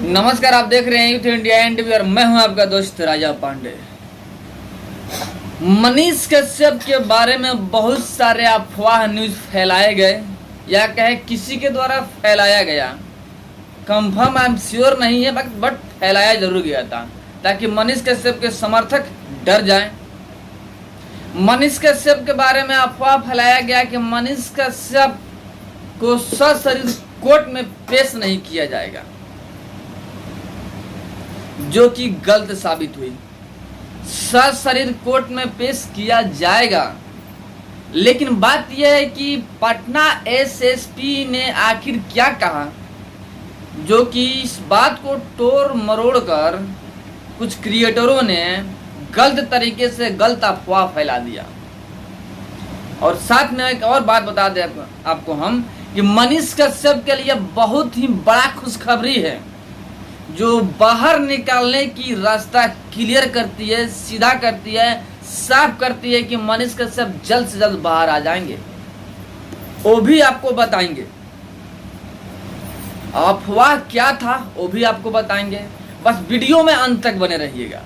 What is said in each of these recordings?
नमस्कार, आप देख रहे हैं यूथ इंडिया एनटीवी और मैं हूं आपका दोस्त राजा पांडे। मनीष कश्यप के बारे में बहुत सारे अफवाह न्यूज फैलाए गए या कहे किसी के द्वारा फैलाया गया। कंफर्म आई एम श्योर नहीं है, बट फैलाया जरूर गया था ताकि मनीष कश्यप के समर्थक डर जाएं। मनीष कश्यप के बारे में अफवाह फैलाया गया कि मनीष कश्यप को सशरीर कोर्ट में पेश नहीं किया जाएगा, जो कि गलत साबित हुई। सशरीर कोर्ट में पेश किया जाएगा, लेकिन बात यह है कि पटना एसएसपी ने आखिर क्या कहा, जो कि इस बात को तोड़ मरोड़ कर कुछ क्रिएटरों ने गलत तरीके से गलत अफवाह फैला दिया। और साथ में एक और बात बता दें आपको हम कि मनीष कश्यप के लिए बहुत ही बड़ा खुशखबरी है, जो बाहर निकालने की रास्ता क्लियर करती है, सीधा करती है, साफ करती है कि मनीष कश्यप जल्द से जल्द बाहर आ जाएंगे। वो भी आपको बताएंगे। अफवाह क्या था वो भी आपको बताएंगे। बस वीडियो में अंत तक बने रहिएगा।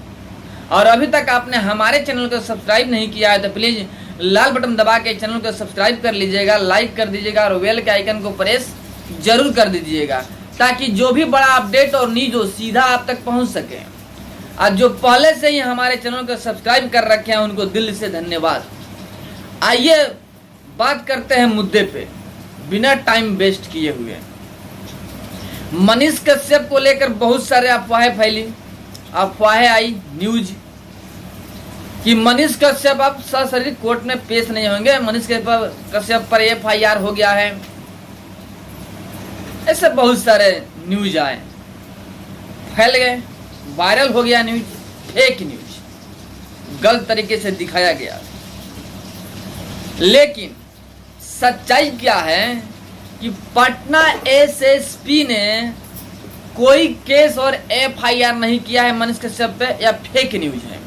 और अभी तक आपने हमारे चैनल को सब्सक्राइब नहीं किया है तो प्लीज लाल बटन दबा के चैनल को सब्सक्राइब कर लीजिएगा, लाइक कर दीजिएगा और बेल के आइकन को प्रेस जरूर कर दीजिएगा, ताकि जो भी बड़ा अपडेट और न्यूज हो सीधा आप तक पहुंच सके। और जो पहले से ही हमारे चैनल को सब्सक्राइब कर रखे हैं उनको दिल से धन्यवाद। आइए बात करते हैं मुद्दे पे बिना टाइम वेस्ट किए हुए। मनीष कश्यप को लेकर बहुत सारे अफवाहें फैली, अफवाहें आई न्यूज कि मनीष कश्यप अब सशरीर कोर्ट में पेश नहीं होंगे, मनीष कश्यप पर एफआईआर हो गया है। ऐसे बहुत सारे न्यूज आए, फैल गए, वायरल हो गया न्यूज, फेक न्यूज, गलत तरीके से दिखाया गया। लेकिन सच्चाई क्या है कि पटना एसएसपी ने कोई केस और एफआईआर नहीं किया है मनीष कश्यप पे, या फेक न्यूज है,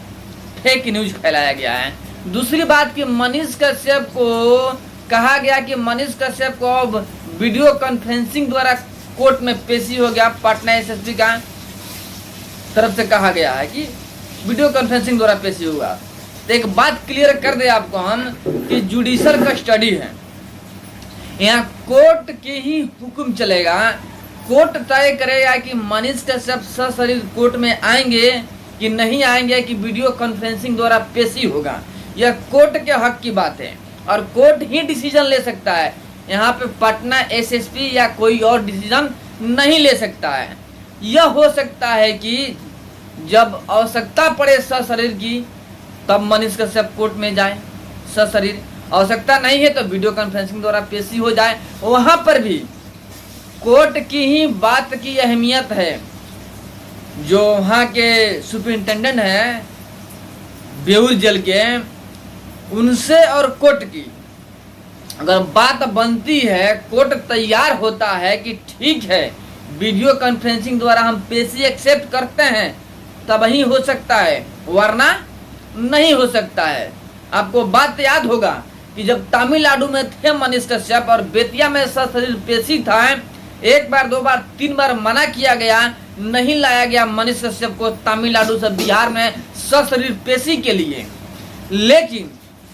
फेक न्यूज फैलाया गया है। दूसरी बात कि मनीष कश्यप को कहा गया कि मनीष कश्यप को अब वीडियो कॉन्फ्रेंसिंग द्वारा कोर्ट में पेशी हो गया। पटना एसएसपी का तरफ से कहा गया है कि वीडियो कॉन्फ्रेंसिंग द्वारा पेशी होगा। तो एक बात क्लियर कर दे आपको हम कि जुडिशल कस्टडी है, यहाँ कोर्ट के ही हुक्म चलेगा। कोर्ट तय करेगा कि मनीष कश्यप सशरीर कोर्ट में आएंगे कि नहीं आएंगे, कि वीडियो कॉन्फ्रेंसिंग द्वारा पेशी होगा। यह कोर्ट के हक की बात है और कोर्ट ही डिसीजन ले सकता है। यहाँ पे पटना एसएसपी या कोई और डिसीजन नहीं ले सकता है। यह हो सकता है कि जब आवश्यकता पड़े सशरीर की तब मनीष कश्यप कोर्ट में जाए सशरीर, आवश्यकता नहीं है तो वीडियो कॉन्फ्रेंसिंग द्वारा पेशी हो जाए। वहां पर भी कोर्ट की ही बात की अहमियत है। जो वहाँ के सुपरिंटेंडेंट हैं बेउर जेल के, उनसे और कोर्ट की अगर बात बनती है, कोर्ट तैयार होता है कि ठीक है वीडियो कॉन्फ्रेंसिंग द्वारा हम पेशी एक्सेप्ट करते हैं, तब ही हो सकता है, वरना नहीं हो सकता है। आपको बात याद होगा कि जब तमिलनाडु में थे मनीष कश्यप और बेतिया में सशरीर पेशी था, एक बार, दो बार, तीन बार मना किया गया, नहीं लाया गया मनीष कश्यप को तमिलनाडु से बिहार में सशरीर पेशी के लिए। लेकिन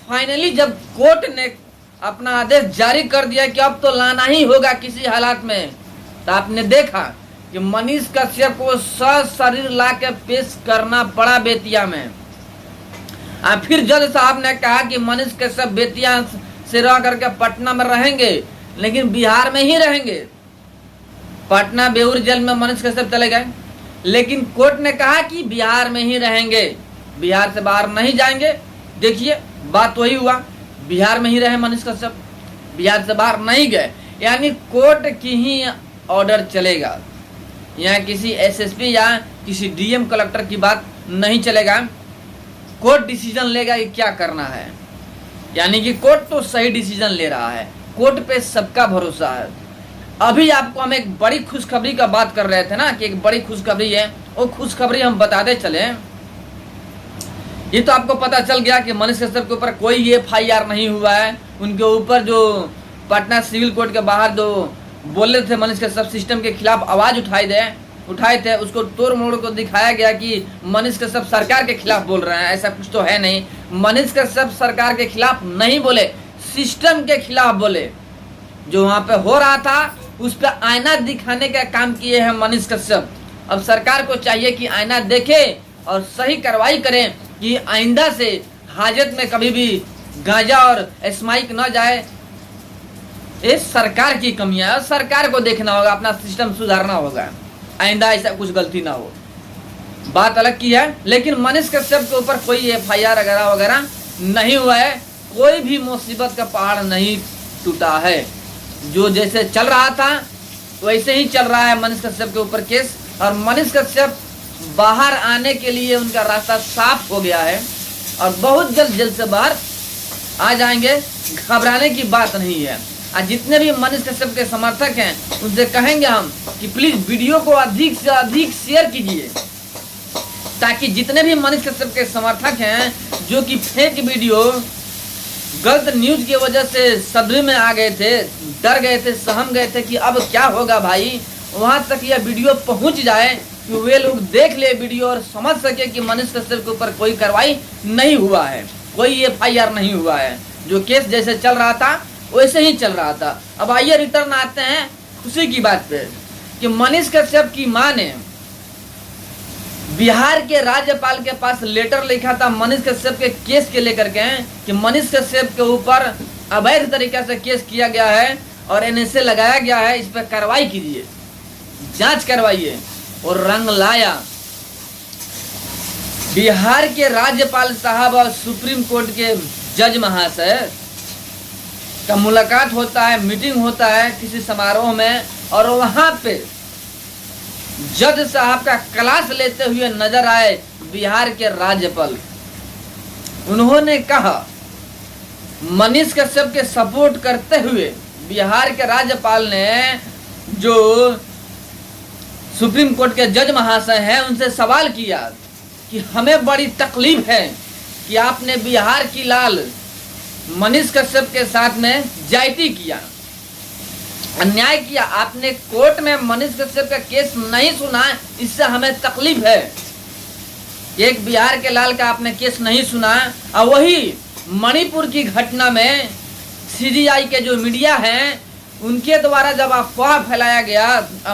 फाइनली जब कोर्ट ने अपना आदेश जारी कर दिया कि अब तो लाना ही होगा किसी हालात में, तो आपने देखा कि मनीष कश्यप को सशरीर ला के पेश करना पड़ा बेतिया में। फिर जज साहब ने कहा कि मनीष कश्यप बेतिया से रह करके पटना में रहेंगे, लेकिन बिहार में ही रहेंगे। पटना बेउर जेल में मनीष कश्यप चले गए, लेकिन कोर्ट ने कहा कि बिहार में ही रहेंगे, बिहार से बाहर नहीं जाएंगे। देखिए बात वही हुआ, बिहार में ही रहे मनीष कश्यप, बिहार से बाहर नहीं गए। यानी कोर्ट की ही ऑर्डर चलेगा, यहाँ किसी एसएसपी या किसी डीएम कलेक्टर की बात नहीं चलेगा। कोर्ट डिसीजन लेगा कि क्या करना है। यानी कि कोर्ट तो सही डिसीजन ले रहा है, कोर्ट पे सबका भरोसा है। अभी आपको हम एक बड़ी खुशखबरी का बात कर रहे थे ना कि एक बड़ी खुशखबरी है, वो खुशखबरी हम बताते चले। ये तो आपको पता चल गया कि मनीष कश्यप के ऊपर कोई एफआईआर नहीं हुआ है। उनके ऊपर जो पटना सिविल कोर्ट के बाहर जो बोल रहे थे मनीष कश्यप सिस्टम के खिलाफ आवाज उठाई दे, उठाए थे उसको तोड़ मोड़ को दिखाया गया कि मनीष कश्यप सरकार के खिलाफ बोल रहे हैं, ऐसा कुछ तो है नहीं। मनीष कश्यप सरकार के खिलाफ नहीं बोले, सिस्टम के खिलाफ बोले। जो वहां पे हो रहा था उस पर आईना दिखाने का काम किए हैं मनीष कश्यप। अब सरकार को चाहिए कि आईना देखे और सही कार्रवाई करें कि आइंदा से हाजत में कभी भी गांजा और स्माइक न जाए। ये सरकार की कमियां है और सरकार को देखना होगा, अपना सिस्टम सुधारना होगा, आइंदा ऐसा कुछ गलती ना हो। बात अलग की है, लेकिन मनीष कश्यप के ऊपर कोई FIR वगैरह नहीं हुआ है, कोई भी मुसीबत का पहाड़ नहीं टूटा है। जो जैसे चल रहा था वैसे ही चल रहा है मनीष कश्यप के ऊपर केस। और मनीष कश्यप बाहर आने के लिए उनका रास्ता साफ हो गया है और बहुत जल्द जेल से बाहर आ जाएंगे, घबराने की बात नहीं है। और जितने भी मनीष कश्यप के समर्थक हैं उनसे कहेंगे हम कि प्लीज वीडियो को अधिक से अधिक शेयर कीजिए, ताकि जितने भी मनीष कश्यप के समर्थक हैं जो कि फेक वीडियो गलत न्यूज की वजह से सदमे में आ गए थे, डर गए थे, सहम गए थे कि अब क्या होगा भाई, वहां तक यह वीडियो पहुंच जाए कि वे लोग देख ले वीडियो और समझ सके कि मनीष कश्यप के ऊपर कोई कार्रवाई नहीं हुआ है, कोई FIR नहीं हुआ है। जो केस जैसे चल रहा था वैसे ही चल रहा था। अब आइए रिटर्न आते हैं खुशी की बात पे कि मनीष कश्यप की मां ने बिहार के राज्यपाल के पास लेटर लिखा था मनीष कश्यप के केस के लेकर के कि मनीष कश्यप के ऊपर अवैध तरीके से केस किया गया है और NSA लगाया गया है, इस पर कार्रवाई कीजिए, जांच करवाइए। और रंग लाया। बिहार के राज्यपाल साहब और सुप्रीम कोर्ट के जज महाशय का मुलाकात होता है, मीटिंग होता है किसी समारोह में, और वहां पे जज साहब का क्लास लेते हुए नजर आए बिहार के राज्यपाल। उन्होंने कहा, मनीष कश्यप के सपोर्ट करते हुए बिहार के राज्यपाल ने जो सुप्रीम कोर्ट के जज महाशय हैं उनसे सवाल किया कि हमें बड़ी तकलीफ है कि आपने बिहार की लाल मनीष कश्यप के साथ में ज्यादती किया, अन्याय किया, आपने कोर्ट में मनीष कश्यप का केस नहीं सुना, इससे हमें तकलीफ है। एक बिहार के लाल का आपने केस नहीं सुना, और वही मणिपुर की घटना में CGI के जो मीडिया हैं उनके द्वारा जब अफवाह फैलाया गया,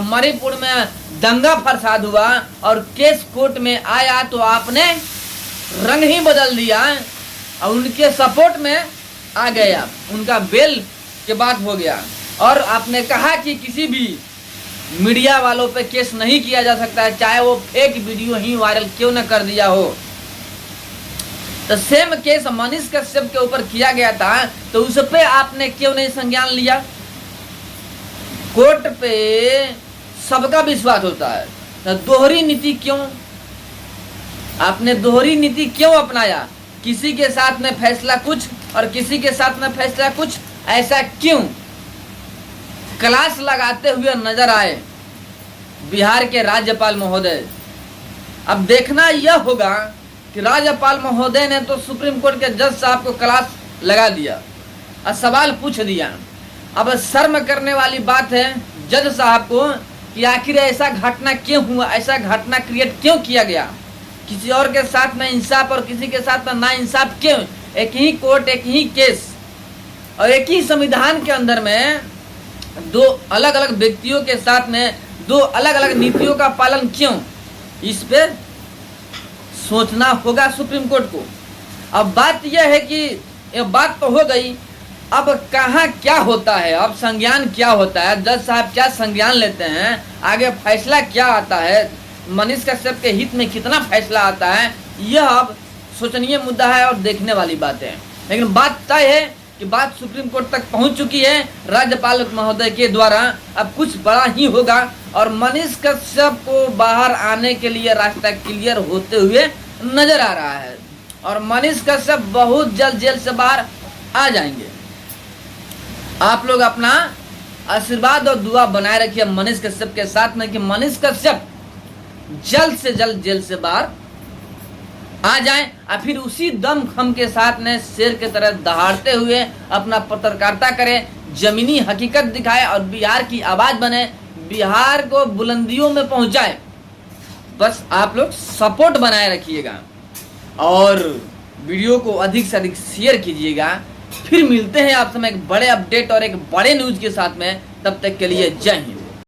मणिपुर में दंगा फसाद हुआ और केस कोर्ट में आया, तो आपने रंग ही बदल दिया और उनके सपोर्ट में आ गया, उनका बेल के बात हो गया। और आपने कहा कि किसी भी मीडिया वालों पे केस नहीं किया जा सकता है, चाहे वो फेक वीडियो ही वायरल क्यों न कर दिया हो। तो सेम केस मनीष कश्यप के ऊपर किया गया था, तो उस पे आपने क्यों नहीं संज्ञान लिया। कोर्ट पे सबका विश्वास होता है, तो दोहरी नीति क्यों, आपने दोहरी नीति क्यों अपनाया। किसी के साथ में फैसला कुछ और किसी के साथ में फैसला कुछ, ऐसा क्यों। क्लास लगाते हुए नजर आए बिहार के राज्यपाल महोदय। अब देखना यह होगा कि राज्यपाल महोदय ने तो सुप्रीम कोर्ट के जज साहब को क्लास लगा दिया और सवाल पूछ दिया। अब शर्म करने वाली बात है जज साहब को कि आखिर ऐसा घटना क्यों हुआ, ऐसा घटना क्रिएट क्यों किया गया, किसी और के साथ में इंसाफ और किसी के साथ में ना इंसाफ क्यों। एक ही कोर्ट, एक ही केस और एक ही संविधान के अंदर में दो अलग अलग व्यक्तियों के साथ में दो अलग अलग नीतियों का पालन क्यों, इस पे सोचना होगा सुप्रीम कोर्ट को। अब बात यह है कि ये बात तो हो गई, अब कहाँ क्या होता है, अब संज्ञान क्या होता है, जज साहब क्या संज्ञान लेते हैं, आगे फैसला क्या आता है, मनीष कश्यप के हित में कितना फैसला आता है, यह अब सोचनीय मुद्दा है और देखने वाली बात है। लेकिन बात तय है कि बात सुप्रीम कोर्ट तक पहुंच चुकी है राज्यपाल महोदय के द्वारा। अब कुछ बड़ा ही होगा और मनीष कश्यप को बाहर आने के लिए रास्ता क्लियर होते हुए नजर आ रहा है और मनीष कश्यप बहुत जल्द जेल से बाहर आ जाएंगे। आप लोग अपना आशीर्वाद और दुआ बनाए रखिए मनीष कश्यप के साथ में कि मनीष कश्यप जल्द से जल्द जेल से बाहर आ जाएं और फिर उसी दम खम के साथ में शेर के तरह दहाड़ते हुए अपना पत्रकारिता करें, जमीनी हकीकत दिखाए और बिहार की आवाज बने, बिहार को बुलंदियों में पहुंचाए। बस आप लोग सपोर्ट बनाए रखिएगा और वीडियो को अधिक से अधिक शेयर कीजिएगा। फिर मिलते हैं आप समय एक बड़े अपडेट और एक बड़े न्यूज के साथ में। तब तक के लिए जय हिंद।